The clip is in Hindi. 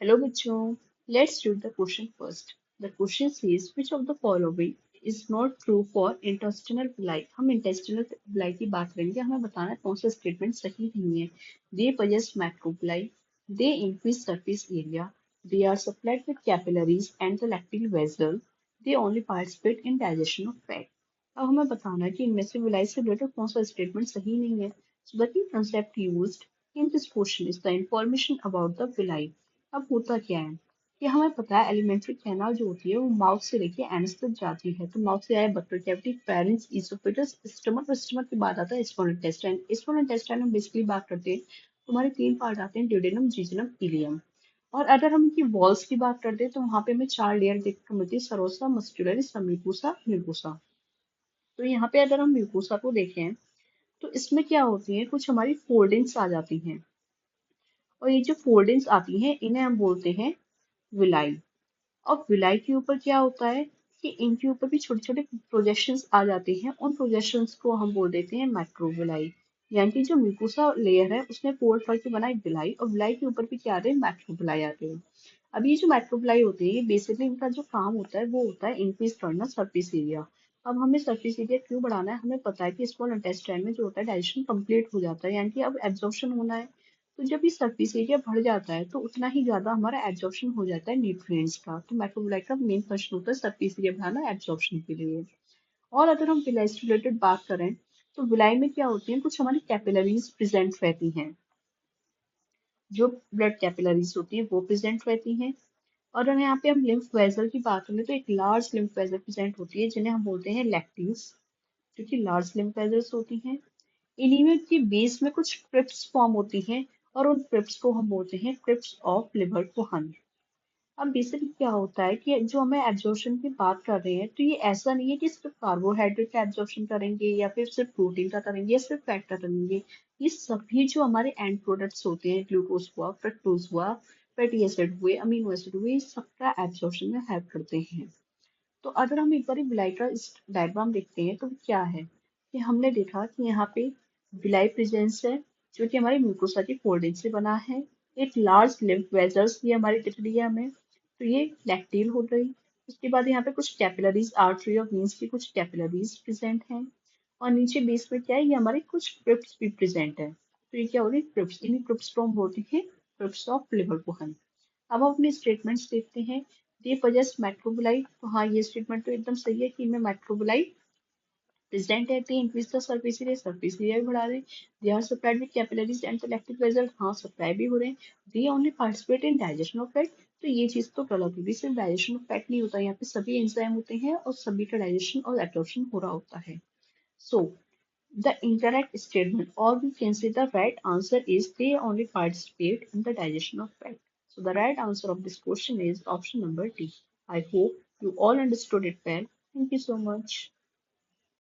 हेलो बच्चों, let's read the question first. The question says which of the following is not true for intestinal villi। हम इंटेस्टिनल villi की बात करेंगे, हमें बताना है कौन सा स्टेटमेंट सही नहीं है। दे possess macrovilli, they increase surface area, they are supplied with capillaries and the lacteal vessel, they only participate in digestion of fat। अब हमें बताना है कि इनमें से विलाई से रिलेटेड कौन सा स्टेटमेंट सही नहीं है। So the key concept used in this question is the information about the villi। अब होता क्या है कि हमें पता है एलिमेंट्री कैनाल जो होती है वो माउथ से लेके एनस तक जाती है। तो माउथ से आया butter cavity, pharynx, oesophagus, stomach, और स्टमक के बाद आता है स्मॉल इंटेस्टाइन। स्मॉल इंटेस्टाइन में बेसिकली बात करते हैं तो हमारे तीन पार्ट आते हैं, ड्यूडेनम, जीजनम, इलियम। और अगर हम इनकी वॉल्स की बात करते हैं तो वहां पे हमें चार लेयर देखने को मिलती है, सरोसा, मस्क्यूलरिस, म्यूकोसा, म्यूकोसा। तो यहाँ पे अगर हम म्यूकोसा को देखें तो इसमें क्या होती है, कुछ हमारी फोल्डिंग्स आ जाती हैं। और ये जो फोल्डिंग्स आती हैं इन्हें हम बोलते हैं विलाई। अब विलाई के ऊपर क्या होता है कि इनके ऊपर भी छोटे छोटे प्रोजेक्शंस आ जाते हैं, उन प्रोजेक्शंस को हम बोल देते हैं मैक्रोविलाई। यानी कि जो म्यूकोसा लेयर है उसमें पोर्ट करके बना एक विलाई, और विलाई के ऊपर भी क्या आते हैं, मैक्रोविलाई आते हैं। अब ये जो मैक्रोविलाई होते हैं, ये बेसिकली इनका जो काम होता है वो होता है इंक्रीज करना सरफेस एरिया। अब हमें सरफेस एरिया क्यों बढ़ाना है, हमें पता है कि स्मॉल इंटेस्टाइन में जो होता है डाइजेशन कंप्लीट हो जाता है, यानी कि अब एब्जॉर्प्शन होना है। तो जब ये सरफेस एरिया बढ़ जाता है तो उतना ही ज्यादा हमारा एब्जॉर्प्शन हो जाता है न्यूट्रिएंट्स का। तो मैक्रोबियोटाइ का मेन फंक्शन होता है सरफेस एरिया बढ़ाना एब्जॉर्प्शन के लिए। और अगर हम विलाई से रिलेटेड बात करें तो विलाई में क्या होती है, कुछ हमारी कैपिलरीज प्रेजेंट रहती हैं। जो ब्लड कैपिलरीज होती हैं वो प्रेजेंट रहती हैं। और अगर यहाँ पे हम लिम्फ वेसल की बात करें तो एक लार्ज लिम्फ वेसल प्रेजेंट होती है जिन्हें हम बोलते हैं लैक्टीज, जो कि लार्ज लिम्फ वेसल्स होती हैं। इन्हीं की बेस में कुछ क्रिप्स फॉर्म होती हैं, और उन क्रिप्स को हम बोलते हैं क्रिप्स ऑफ लिवर कोहन। अब बेसिकली क्या होता है कि जो हमें एब्जॉर्प्शन की बात कर रहे हैं तो ये ऐसा नहीं है कि सिर्फ कार्बोहाइड्रेट का एब्जॉर्प्शन करेंगे या फिर सिर्फ प्रोटीन का करेंगे या सिर्फ फैट का करेंगे। ये सभी जो हमारे एंड प्रोडक्ट्स होते हैं, ग्लूकोज हुआ, फ्रक्टोज हुआ, फैटी एसिड हुए, अमीनो एसिड हुए, ये सबका एब्जॉर्प्शन में हेल्प करते हैं। तो अगर हम एक बार विलाई का इस डायग्राम देखते हैं तो क्या है कि हमने देखा कि यहाँ पे विलाई प्रेजेंस है जो कि हमारी म्यूकोसा की फोल्डिंग से बना है। एक लार्ज लिम्फ वेसल्स ये हमारी दिख रही है हमें, तो ये लैक्टील हो गई। उसके बाद यहाँ पे कुछ कैपिलरीज, आर्टरी और वेन्स की कुछ कैपिलरीज प्रेजेंट हैं। और नीचे बेस में क्या है, ये हमारे कुछ क्रिप्स भी प्रेजेंट है। तो ये क्या हो रही है, क्रिप्स। इन्हीं क्रिप्स को हम बोलते हैं क्रिप्स ऑफ लिवर कोहन। अब हम अपने स्टेटमेंट्स देखते हैं। दे पजेस मैक्रोबिलाई, तो हाँ ये स्टेटमेंट तो एकदम सही है कि इनमें मैक्रोबिलाई प्रेजेंट है। They increase the surface area, surface area भी बढ़ा रहे हैं। They are supplied with capillaries and the lactic vessel, हाँ सप्लाई भी हो रहे हैं। They only participate in digestion of fat, तो ये चीज तो गलत होगी, सिर्फ डाइजेशन ऑफ फैट नहीं होता, यहाँ पे सभी एंजाइम होते हैं और सभी का डाइजेशन और एब्जॉर्प्शन हो रहा होता है। सो the incorrect statement, or we can say the right answer is they only participate in the digestion of fat. So the right answer of this question is option number D. I hope you all understood it well. Thank you so much.